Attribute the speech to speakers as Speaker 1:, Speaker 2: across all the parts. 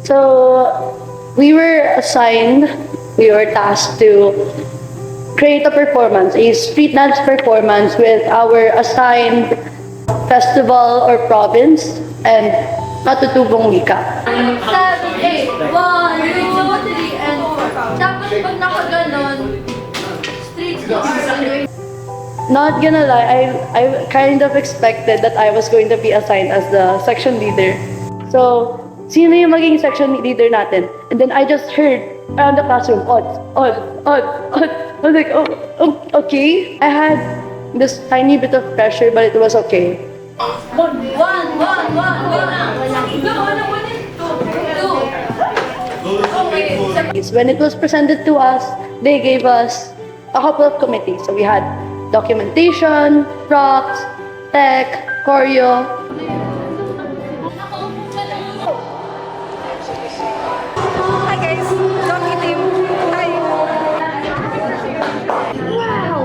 Speaker 1: So we were tasked to create a performance, a street dance performance with our assigned festival or province and katutubong wika.
Speaker 2: 7, 8, 1, 2, 3, and 4. Tapos pag nakaganon, street dance.
Speaker 1: Not gonna lie, I kind of expected that I was going to be assigned as the section leader. So, sino yung maging section leader natin? And then I just heard around the classroom, odds. I was like, oh, okay. I had this tiny bit of pressure, but it was okay.
Speaker 2: 1, 1, 1, 1.
Speaker 1: When it was presented to us, they gave us a couple of committees. So we had documentation, props, tech, choreo.
Speaker 2: Hi guys, Rocky team. Hi. Wow.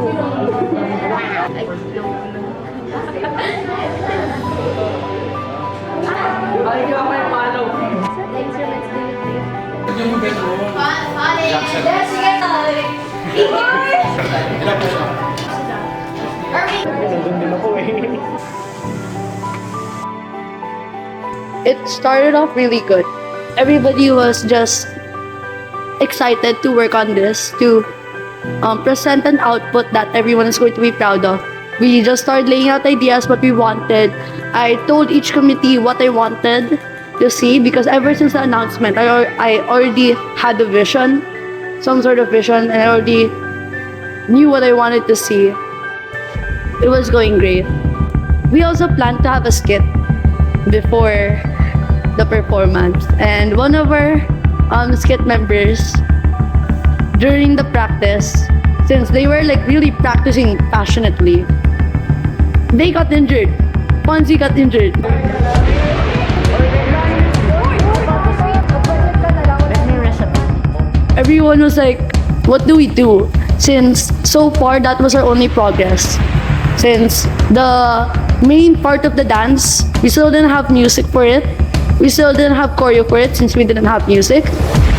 Speaker 1: It started off really good. Everybody was just excited to work on this, to present an output that everyone is going to be proud of. We just started laying out ideas, what we wanted. I told each committee what I wanted to see because ever since the announcement, I already had a vision, some sort of vision, and I already knew what I wanted to see. It was going great. We also planned to have a skit before the performance, and one of our skit members during the practice, since they were like really practicing passionately, they got injured. Fonzie got injured. Everyone was like, what do we do? Since so far that was our only progress. Since the main part of the dance, we still didn't have music for it. We still didn't have choreo for it since we didn't have music.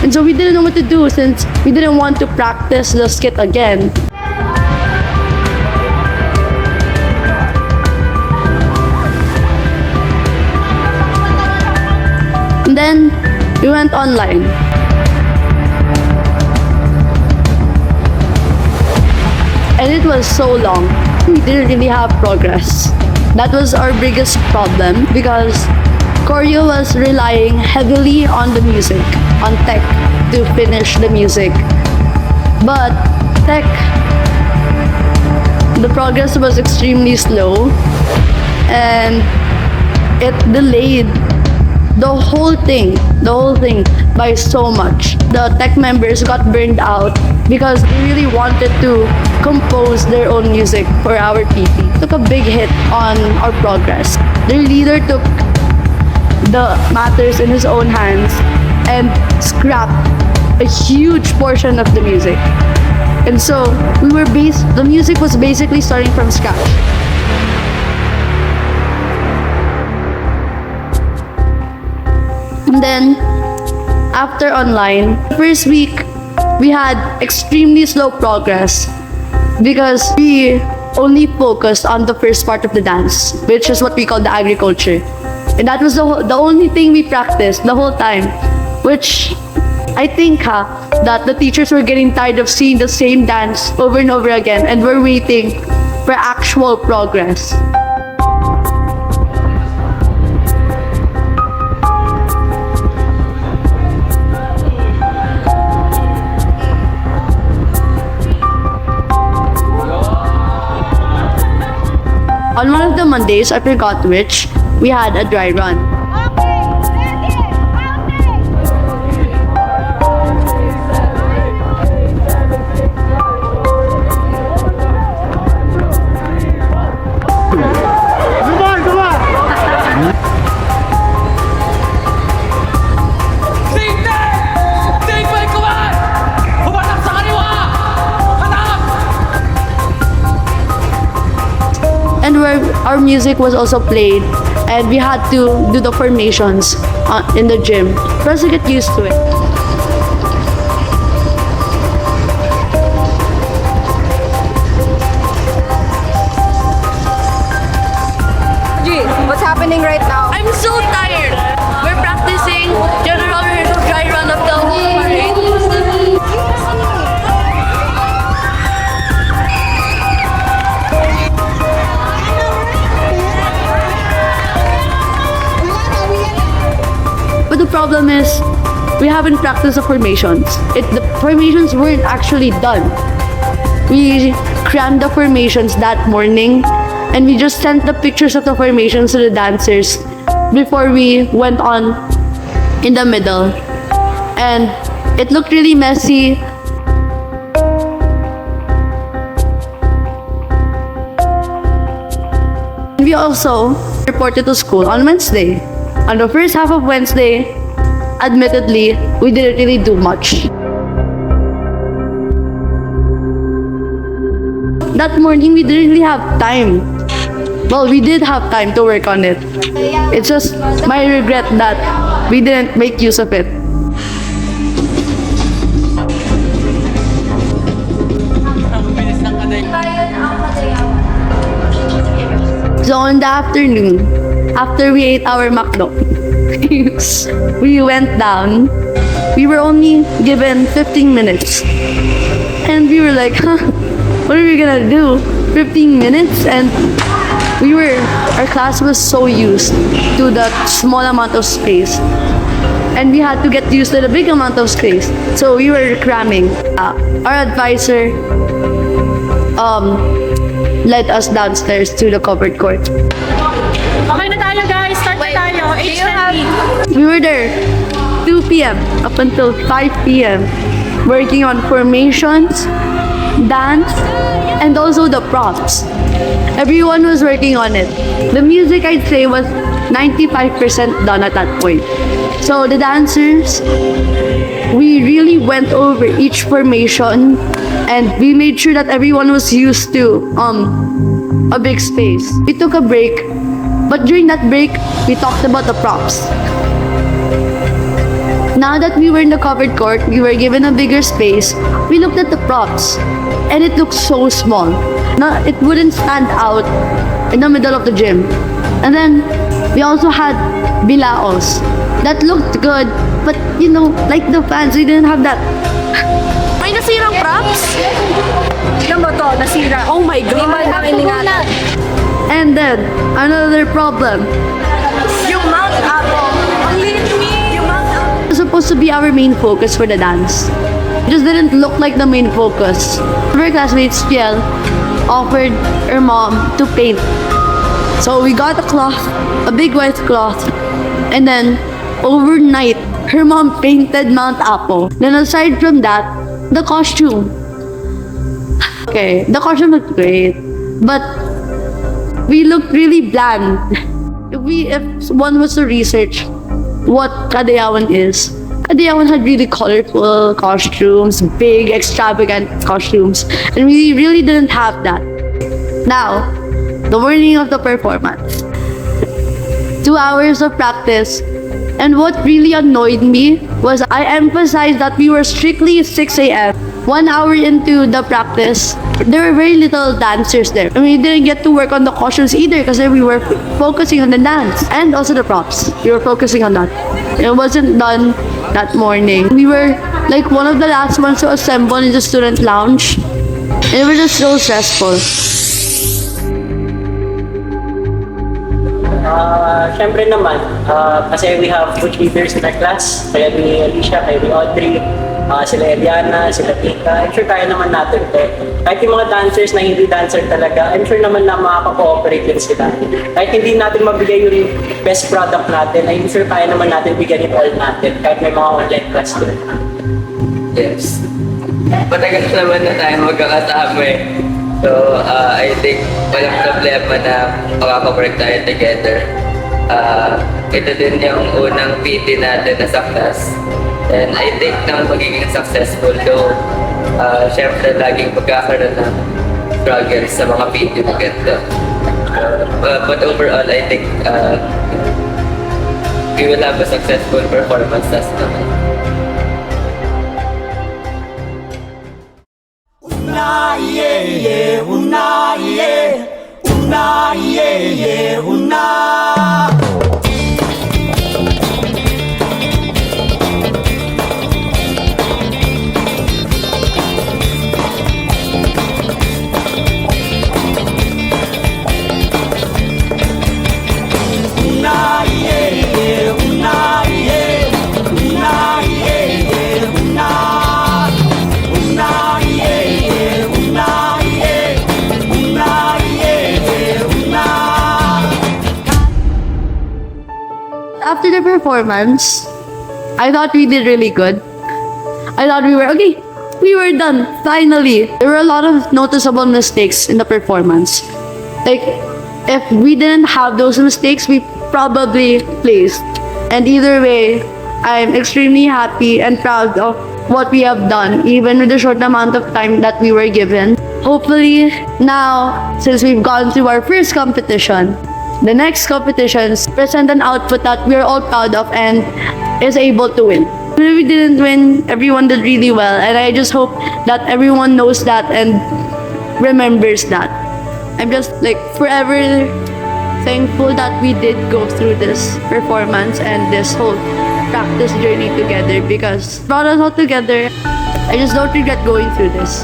Speaker 1: And so we didn't know what to do since we didn't want to practice the skit again. And then we went online. And it was so long. We didn't really have progress. That was our biggest problem because choreo was relying heavily on the music, on tech to finish the music. But tech, the progress was extremely slow and it delayed the whole thing by so much. The tech members got burned out because they really wanted to compose their own music for our PP. Took a big hit on our progress. Their leader took the matters in his own hands and scrapped a huge portion of the music. And so the music was basically starting from scratch. And then after online, first week we had extremely slow progress because we only focused on the first part of the dance, which is what we call the agriculture. And that was the only thing we practiced the whole time, which I think that the teachers were getting tired of seeing the same dance over and over again and were waiting for actual progress. On one of the Mondays, I forgot which, we had a dry run. And where our music was also played and we had to do the formations in the gym for us to get used to it.
Speaker 3: What's happening right now?
Speaker 2: I'm so tired. We're practicing general rehearsal dry run of the parade.
Speaker 1: But the problem is, we haven't practiced the formations. The formations weren't actually done. We crammed the formations that morning, and we just sent the pictures of the formations to the dancers before we went on in the middle. And it looked really messy. We also reported to school on Wednesday. On the first half of Wednesday, admittedly, we didn't really do much. That morning, we didn't really have time. Well, we did have time to work on it. It's just my regret that we didn't make use of it. So in the afternoon, after we ate our McDo, we went down. We were only given 15 minutes. And we were like, huh, what are we gonna do? 15 minutes? And our class was so used to that small amount of space. And we had to get used to the big amount of space. So we were cramming. Our advisor led us downstairs to the covered court.
Speaker 3: Okay na tayo guys, start na tayo. H10B.
Speaker 1: We were there 2 p.m. up until 5 p.m. working on formations, dance, and also the props. Everyone was working on it. The music, I'd say, was 95% done at that point. So the dancers, we really went over each formation and we made sure that everyone was used to a big space. We took a break, but during that break, we talked about the props. Now that we were in the covered court, we were given a bigger space, we looked at the props and it looked so small. No, it wouldn't stand out in the middle of the gym. And then we also had bilaos that looked good, but you know, like the fans, we didn't have that.
Speaker 3: May nasirang props? Tignan mo to, nasira. Oh my God. Hindi man nakiningan.
Speaker 1: And then, another problem.
Speaker 3: Yung Mount Apple. Ang liit ni. Yung Mount Apple.
Speaker 1: It was supposed to be our main focus for the dance. It just didn't look like the main focus. Our classmates, Fiel, offered her mom to paint. So we got a cloth, a big white cloth, and then overnight, her mom painted Mount Apo. Then aside from that, the costume. Okay, the costume looked great, but we looked really bland. If one was to research what Kadayawan is, Kadayawan had really colorful costumes, big, extravagant costumes, and we really didn't have that. Now, the morning of the performance. 2 hours of practice, and what really annoyed me was I emphasized that we were strictly 6 a.m. 1 hour into the practice, there were very little dancers there. And we didn't get to work on the costumes either because we were focusing on the dance and also the props. We were focusing on that. It wasn't done that morning. We were like one of the last ones to assemble in the student lounge. And it was just so stressful.
Speaker 4: Siyempre naman, kasi we have good leaders in our class. Kaya ni Elisha, kaya ni Audrey, sila Elliana, sila Tika. I'm sure kaya naman natin to. Kahit yung mga dancers na hindi dancer talaga, I'm sure naman na makaka-cooperate din sila. Kahit hindi natin mabigay yung best product natin, I'm sure kaya naman natin bigyan yung all natin. Kahit may mga online class din.
Speaker 5: Yes. Matagal naman na tayo magkakasama eh. So, I think walang problema na makaka-work tayo together. Ito din yung unang PT natin na sa class. And I think na magiging successful though, syempre laging magkakaroon ng struggles sa mga PT na ganda. But overall, I think we will have a successful performance test naman.
Speaker 6: Una yeah, una yeah, una yeah, una.
Speaker 1: After the performance, I thought we did really good. I thought we were okay. We were done, finally. There were a lot of noticeable mistakes in the performance. Like, if we didn't have those mistakes, we probably placed. And either way, I'm extremely happy and proud of what we have done, even with the short amount of time that we were given. Hopefully, now, since we've gone through our first competition, the next competitions present an output that we're all proud of and is able to win. Even if we didn't win, everyone did really well, and I just hope that everyone knows that and remembers that. I'm just like forever thankful that we did go through this performance and this whole practice journey together, because it brought us all together. I just don't regret going through this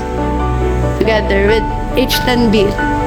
Speaker 1: together with H10B.